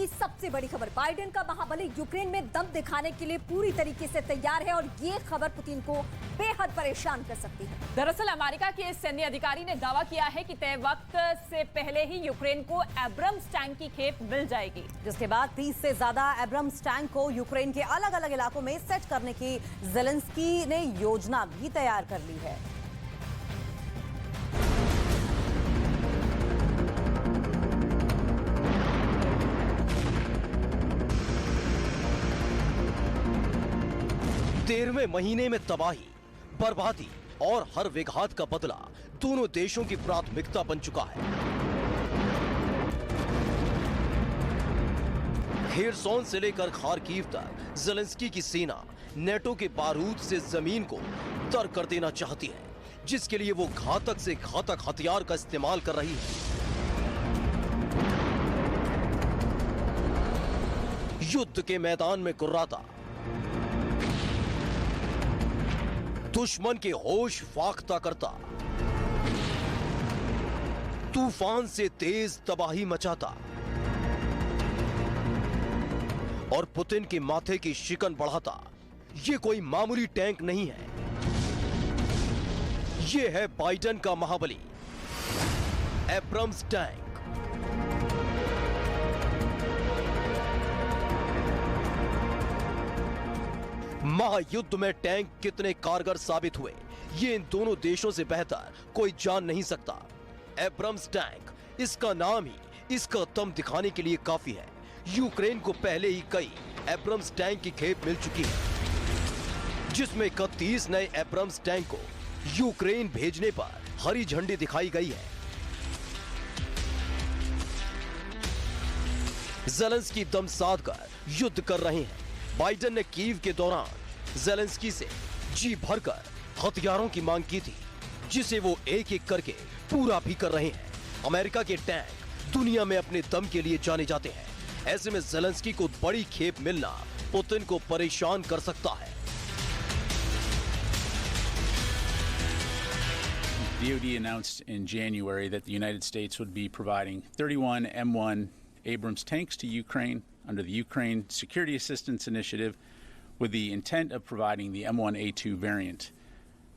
की सबसे बड़ी खबर, बाइडेन का महाबली यूक्रेन में दम दिखाने के लिए पूरी तरीके से तैयार है और ये खबर पुतिन को बेहद परेशान कर सकती है। दरअसल अमेरिका के एक सैन्य अधिकारी ने दावा किया है कि तय वक्त से पहले ही यूक्रेन को एब्रम्स टैंक की खेप मिल जाएगी, जिसके बाद 30 से ज्यादा एब्रम्स टैंक को यूक्रेन के अलग अलग इलाकों में सेट करने की ज़ेलेंस्की ने योजना भी तैयार कर ली है। तेरहवें महीने में तबाही, बर्बादी और हर विघात का बदला दोनों देशों की प्राथमिकता बन चुका है। खेरसोन से लेकर खार्किव तक ज़ेलेंस्की की सेना नेटो के बारूद से जमीन को तर कर देना चाहती है, जिसके लिए वो घातक से घातक हथियार का इस्तेमाल कर रही है। युद्ध के मैदान में कुर्राता, दुश्मन के होश फाख्ता करता, तूफान से तेज तबाही मचाता और पुतिन के माथे की शिकन बढ़ाता। ये कोई मामूली टैंक नहीं है, ये है बाइडेन का महाबली एब्रम्स टैंक। महायुद्ध में टैंक कितने कारगर साबित हुए, ये इन दोनों देशों से बेहतर कोई जान नहीं सकता। एब्रम्स टैंक, इसका नाम ही इसका दम दिखाने के लिए काफी है। यूक्रेन को पहले ही कई एब्रम्स टैंक की खेप मिल चुकी है, जिसमें 31 नए एब्रम्स टैंक को यूक्रेन भेजने पर हरी झंडी दिखाई गई है। ज़ेलेंस्की दम साध कर युद्ध कर रहे हैं। बाइडेन ने कीव के दौरान ज़ेलेंस्की से जी भरकर हथियारों की मांग की थी, जिसे वो एक एक करके पूरा भी कर रहे हैं। अमेरिका के टैंक दुनिया में अपने दम के लिए जाने जाते हैं। ऐसे में ज़ेलेंस्की को बड़ी खेप मिलना पुतिन को परेशान कर सकता है। DoD announced in January that the United States would be providing 31 M1 Abrams tanks to Ukraine under the Ukraine Security Assistance Initiative, with the intent of providing the M1A2 variant.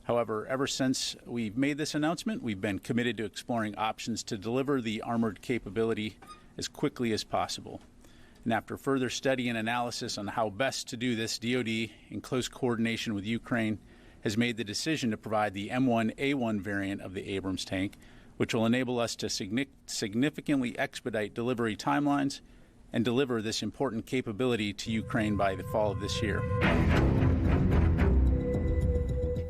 However, ever since we've made this announcement, we've been committed to exploring options to deliver the armored capability as quickly as possible. And after further study and analysis on how best to do this, DoD, in close coordination with Ukraine, has made the decision to provide the M1A1 variant of the Abrams tank, which will enable us to significantly expedite delivery timelines and deliver this important capability to Ukraine by the fall of this year.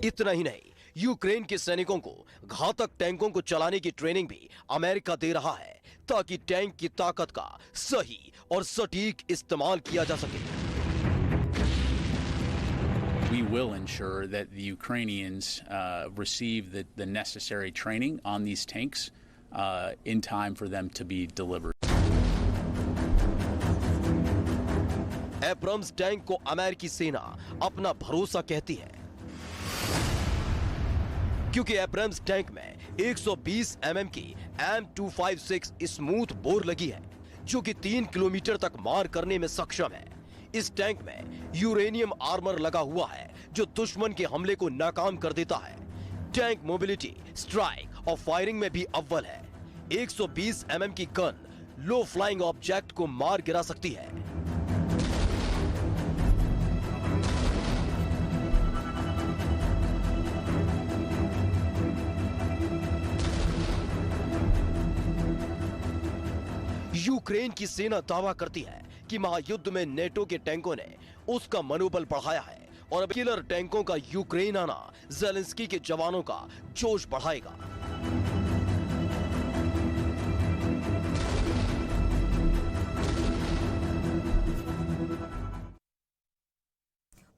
इतना ही नहीं, Ukraine के सैनिकों को घातक टैंकों को चलाने की ट्रेनिंग भी अमेरिका दे रहा है, ताकि टैंक की ताकत का सही और सटीक इस्तेमाल किया जा सके। We will ensure that the Ukrainians receive the necessary training on these tanks in time for them to be delivered. Abrams tank को अमेरिकी सेना अपना भरोसा कहती है, क्योंकि एब्रम्स टैंक में 120 mm की M256 स्मूथ बोर लगी है, जो कि 3 किलोमीटर तक मार करने में सक्षम है। इस टैंक में यूरेनियम आर्मर लगा हुआ है, जो दुश्मन के हमले को नाकाम कर देता है। टैंक मोबिलिटी, स्ट्राइक और फायरिंग में भी अव्वल है। 120 mm की गन लो फ्लाइंग ऑब्जेक्ट को मार गिरा सकती है। यूक्रेन की सेना दावा करती है कि महायुद्ध में नेटो के टैंकों ने उसका मनोबल बढ़ाया है और अब किलर टैंकों का यूक्रेन आना ज़ेलेंस्की के जवानों का जोश बढ़ाएगा।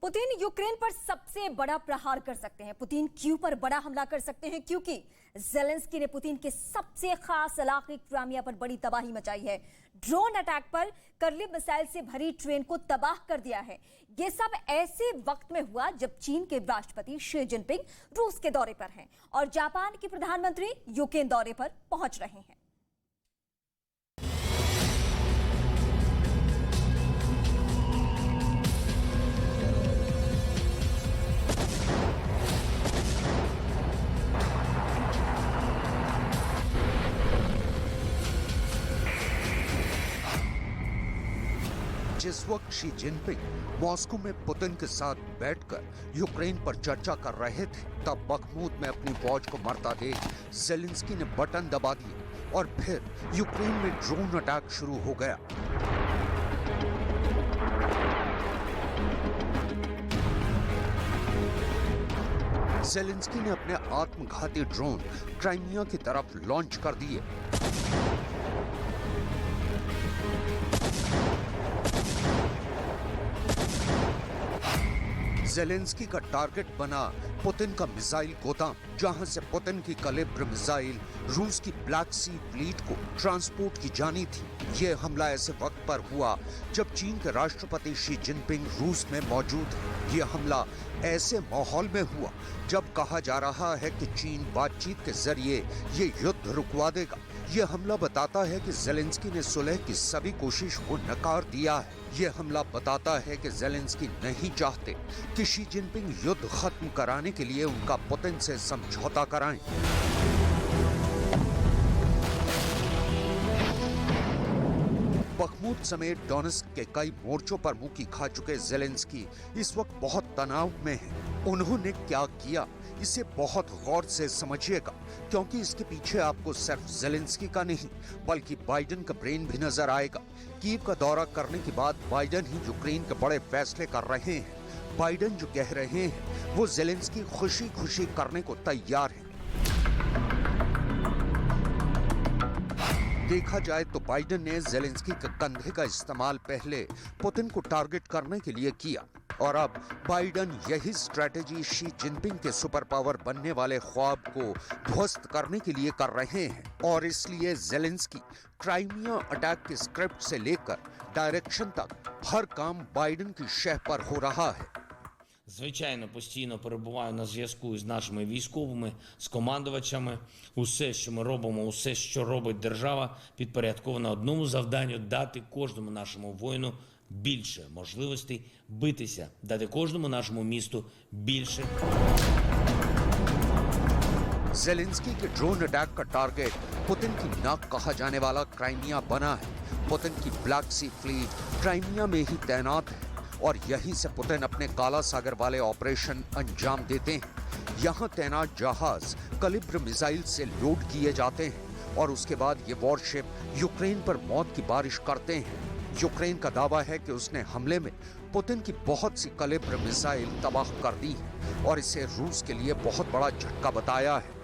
पुतिन यूक्रेन पर सबसे बड़ा प्रहार कर सकते हैं। पुतिन कीव पर बड़ा हमला कर सकते हैं, क्योंकि ज़ेलेंस्की ने पुतिन के सबसे खास इलाके क्राइमिया पर बड़ी तबाही मचाई है। ड्रोन अटैक पर कर्लिव मिसाइल से भरी ट्रेन को तबाह कर दिया है। ये सब ऐसे वक्त में हुआ जब चीन के राष्ट्रपति शी जिनपिंग रूस के दौरे पर हैं और जापान के प्रधानमंत्री यूक्रेन दौरे पर पहुंच रहे हैं। जिस वक्त शी जिनपिंग मॉस्को में पुतिन के साथ बैठकर यूक्रेन पर चर्चा कर रहे थे, तब बखमूत में अपनी फौज को मरता देख ज़ेलेंस्की ने बटन दबा दिया और फिर यूक्रेन में ड्रोन अटैक शुरू हो गया। ज़ेलेंस्की ने अपने आत्मघाती ड्रोन क्राइमिया की तरफ लॉन्च कर दिए। ज़ेलेंस्की का टारगेट बना पुतिन का मिसाइल गोदाम, जहां से पुतिन की कलिब्र मिसाइल रूस की ब्लैक सी फ्लीट को ट्रांसपोर्ट की जानी थी। यह हमला ऐसे वक्त पर हुआ जब चीन के राष्ट्रपति शी जिनपिंग रूस में मौजूद हैं। यह हमला ऐसे माहौल में हुआ जब कहा जा रहा है कि चीन बातचीत के जरिए ये युद्ध रुकवा देगा। यह हमला बताता है कि ज़ेलेंस्की ने सुलह की सभी कोशिश को नकार दिया है। यह हमला बताता है कि ज़ेलेंस्की नहीं चाहते कि शी जिनपिंग युद्ध खत्म कराने के लिए उनका पुतिन से समझौता कराएं। बखमूत समेत डोनेत्स्क के कई मोर्चों पर मुंह खा चुके ज़ेलेंस्की इस वक्त बहुत तनाव में हैं। उन्होंने क्या किया, इसे बहुत गौर से समझिएगा, क्योंकि इसके पीछे आपको सिर्फ ज़ेलेंस्की का नहीं बल्कि बाइडेन का ब्रेन भी नजर आएगा। कीव का दौरा करने के बाद बाइडेन ही यूक्रेन के बड़े फैसले कर रहे हैं। बाइडेन जो कह रहे हैं वो ज़ेलेंस्की खुशी खुशी करने को तैयार है। देखा जाए तो बाइडेन ने ज़ेलेंस्की के कंधे का इस्तेमाल पहले पुतिन को टारगेट करने के लिए किया और अब बाइडेन यही स्ट्रैटेजी शी जिनपिंग के सुपर पावर बनने वाले ख्वाब को ध्वस्त करने के लिए कर रहे हैं। और इसलिए ज़ेलेंस्की क्राइमिया अटैक के स्क्रिप्ट से लेकर डायरेक्शन तक हर काम बाइडेन की शह पर हो रहा है। Звичайно, постійно перебуваю на зв'язку з нашими військовими, з командувачами. Усе, що ми робимо, усе, що робить держава, підпорядковано одному завданню – дати кожному нашому воїну більше можливостей битися, дати кожному нашому місту більше. ज़ेलेंस्की के ड्रोन अटैक का टारगेट पुतिन की नाक कहा जाने वाला क्राइमिया बना है। पुतिन की ब्लैक सी फ्लीट क्राइमिया में ही तैनात है और यहीं से पुतिन अपने काला सागर वाले ऑपरेशन अंजाम देते हैं। यहाँ तैनात जहाज कलिब्र मिसाइल से लोड किए जाते हैं और उसके बाद ये वॉरशिप यूक्रेन पर मौत की बारिश करते हैं। यूक्रेन का दावा है कि उसने हमले में पुतिन की बहुत सी कलिब्र मिसाइल तबाह कर दी है और इसे रूस के लिए बहुत बड़ा झटका बताया है।